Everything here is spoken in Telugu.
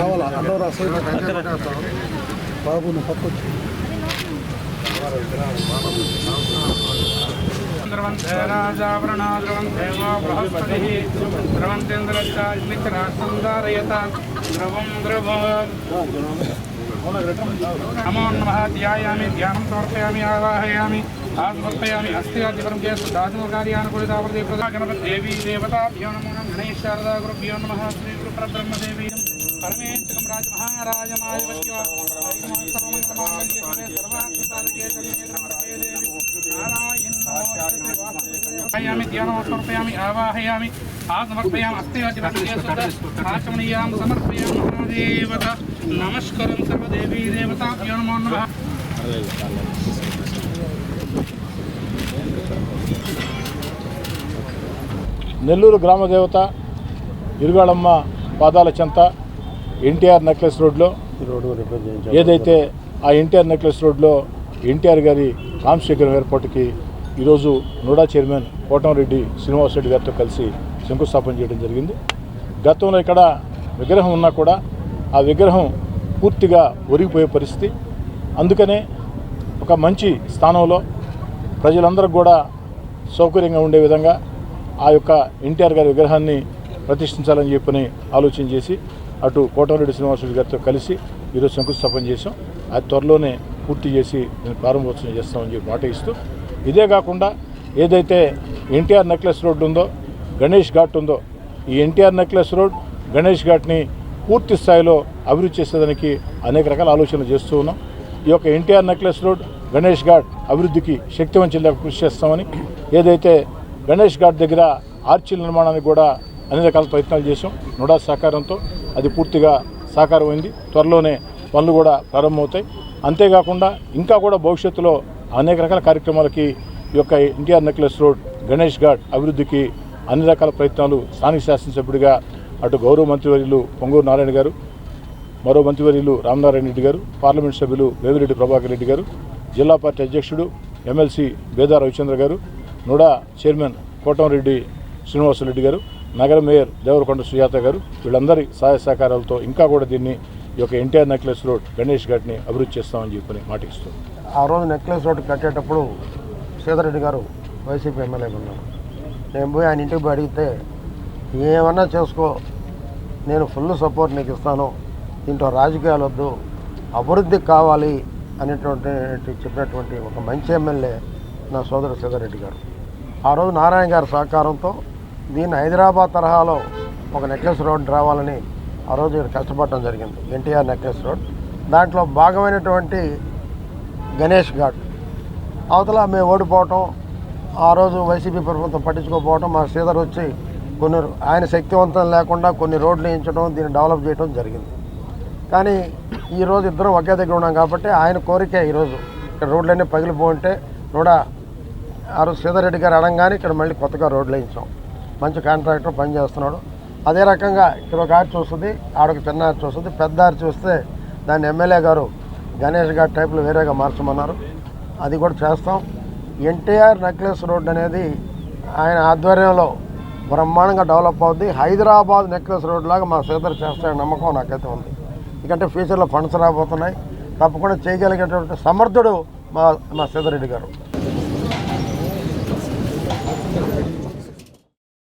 రావాలా అడ్డవరా బాబు నువ్వు పక్కొచ్చు नमो नमः ध्यायामि ध्यानं समर्पयामि आवाहयामि समर्पयामि अस्थिरादिवरं कार्यानुकूलितावृत्ति प्रदा गणपति देवी देवताभ्यो नमो नमः गणेश शारदा गुरुभ्यो नमः श्री गुरु परब्रह्मदेवी परमेश्वरं राजमहाराजमाय वद्यो नारायण ध्यानं समर्पयामि आवाहयामि समर्पयामि अस्थिरादिवरं समर्पयामि महादेवता नमस्कारं सर्वदेवी देवताभ्यो नमो नमः నెల్లూరు గ్రామ దేవత ఇరుగాళమ్మ పాదాల చెంత ఎన్టీఆర్ నెక్లెస్ రోడ్లో ఏదైతే ఆ ఎన్టీఆర్ నెక్లెస్ రోడ్లో ఎన్టీఆర్ గారి కాంస్యగ్రహం ఏర్పాటుకి ఈరోజు నోడా చైర్మన్ కోటంరెడ్డి శ్రీనివాసరెడ్డి గారితో కలిసి శంకుస్థాపన చేయడం జరిగింది. గతంలో ఇక్కడ విగ్రహం ఉన్నా కూడా ఆ విగ్రహం పూర్తిగా ఒరిగిపోయే పరిస్థితి. అందుకనే ఒక మంచి స్థానంలో ప్రజలందరికీ కూడా సౌకర్యంగా ఉండే విధంగా ఆ యొక్క ఎన్టీఆర్ గారి విగ్రహాన్ని ప్రతిష్ఠించాలని చెప్పని ఆలోచన చేసి అటు కోటంరెడ్డి శ్రీనివాసరెడ్డి గారితో కలిసి ఈరోజు శంకుస్థాపన చేసాం. అది త్వరలోనే పూర్తి చేసి నేను ప్రారంభోత్సవం చేస్తామని చెప్పి మాట ఇస్తూ, ఇదే కాకుండా ఏదైతే ఎన్టీఆర్ నెక్లెస్ రోడ్డు ఉందో, గణేష్ ఘాట్ ఉందో, ఈ ఎన్టీఆర్ నెక్లెస్ రోడ్ గణేష్ ఘాట్ని పూర్తి స్థాయిలో అభివృద్ధి చేసేదానికి అనేక రకాల ఆలోచనలు చేస్తూ ఉన్నాం. ఈ యొక్క ఎన్టీఆర్ నెక్లెస్ రోడ్ గణేష్ ఘాట్ అభివృద్ధికి శక్తివంతంగా కృషి చేస్తామని, ఏదైతే గణేష్ ఘాట్ దగ్గర ఆర్చీల నిర్మాణానికి కూడా అన్ని రకాల ప్రయత్నాలు చేసాం. నోడా సహకారంతో అది పూర్తిగా సాకారమైంది. త్వరలోనే పనులు కూడా ప్రారంభమవుతాయి. అంతేకాకుండా ఇంకా కూడా భవిష్యత్తులో అనేక రకాల కార్యక్రమాలకి ఈ యొక్క ఎన్టీఆర్ నెక్లెస్ రోడ్ గణేష్ ఘాట్ అభివృద్ధికి అన్ని రకాల ప్రయత్నాలు స్థానిక శాసనసభ్యుడిగా అటు గౌరవ మంత్రివర్యులు పొంగూరు నారాయణ గారు, మరో మంత్రివర్యులు రామనారాయణ రెడ్డి గారు, పార్లమెంట్ సభ్యులు వేమిరెడ్డి ప్రభాకర్ రెడ్డి గారు, జిల్లా పార్టీ అధ్యక్షుడు ఎమ్మెల్సీ బేదా రవిచంద్ర గారు, నోడా చైర్మన్ కోటంరెడ్డి శ్రీనివాసరెడ్డి గారు, నగర మేయర్ దేవరకొండ సుజాత గారు, వీళ్ళందరి సహాయ సహకారాలతో ఇంకా కూడా దీన్ని ఈ యొక్క ఎన్టీఆర్ నెక్లెస్ రోడ్ గణేష్ ఘాట్ని అభివృద్ధి చేస్తామని చెప్పి మాట ఇస్తాం. ఆ రోజు నెక్లెస్ రోడ్ కట్టేటప్పుడు సీతారెడ్డి గారు వైసీపీ ఎమ్మెల్యే ఉన్నారు. నేను పోయి ఆయన ఇంటికి పోయి అడిగితే, ఏమన్నా చేసుకో, నేను ఫుల్ సపోర్ట్ నీకు ఇస్తాను, దీంట్లో రాజకీయాలు వద్దు, అభివృద్ధి కావాలి అనేటువంటి చెప్పినటువంటి ఒక మంచి ఎమ్మెల్యే నా సోదరు సీతారెడ్డి గారు. ఆ రోజు నారాయణ గారి సహకారంతో దీన్ని హైదరాబాద్ తరహాలో ఒక నెక్లెస్ రోడ్ రావాలని ఆ రోజు కష్టపడటం జరిగింది. ఎన్టీఆర్ నెక్లెస్ రోడ్ దాంట్లో భాగమైనటువంటి గణేష్ ఘాట్ అవతల మేము ఓడిపోవటం, ఆ రోజు వైసీపీ ప్రభుత్వం పట్టించుకోకపోవటం, మా శ్రీధర్ వచ్చి కొన్ని ఆయన శక్తివంతం లేకుండా కొన్ని రోడ్లు వేయించడం, దీన్ని డెవలప్ చేయడం జరిగింది. కానీ ఈరోజు ఇద్దరం ఒకే దగ్గర ఉన్నాం కాబట్టి ఆయన కోరికే ఈరోజు ఇక్కడ రోడ్లన్నీ పగిలిపోంటే కూడా ఆ రోజు శ్రీధర్ గారు అడగగానే ఇక్కడ మళ్ళీ కొత్తగా రోడ్లు వేయించాం. మంచి కాంట్రాక్టర్ పనిచేస్తున్నాడు. అదే రకంగా ఇక్కడ ఒక ఆర్చ్ వస్తుంది, ఆడొక చిన్న ఆర్చ్ వస్తుంది. పెద్ద ఆర్చ్ వస్తే దాన్ని ఎమ్మెల్యే గారు గణేష్ ఘాట్ టైప్లో వేరేగా మార్చమన్నారు. అది కూడా చేస్తాం. ఎన్టీఆర్ నెక్లెస్ రోడ్ అనేది ఆయన ఆధ్వర్యంలో బ్రహ్మాండంగా డెవలప్ అవుద్ది. హైదరాబాద్ నెక్లెస్ రోడ్ లాగా మా శ్రీధర్ చేస్తాడని నమ్మకం నాకైతే ఉంది. ఎందుకంటే ఫ్యూచర్లో ఫండ్స్ రాబోతున్నాయి. తప్పకుండా చేయగలిగేటువంటి సమర్థుడు మా శ్రీధర్ రెడ్డి గారు.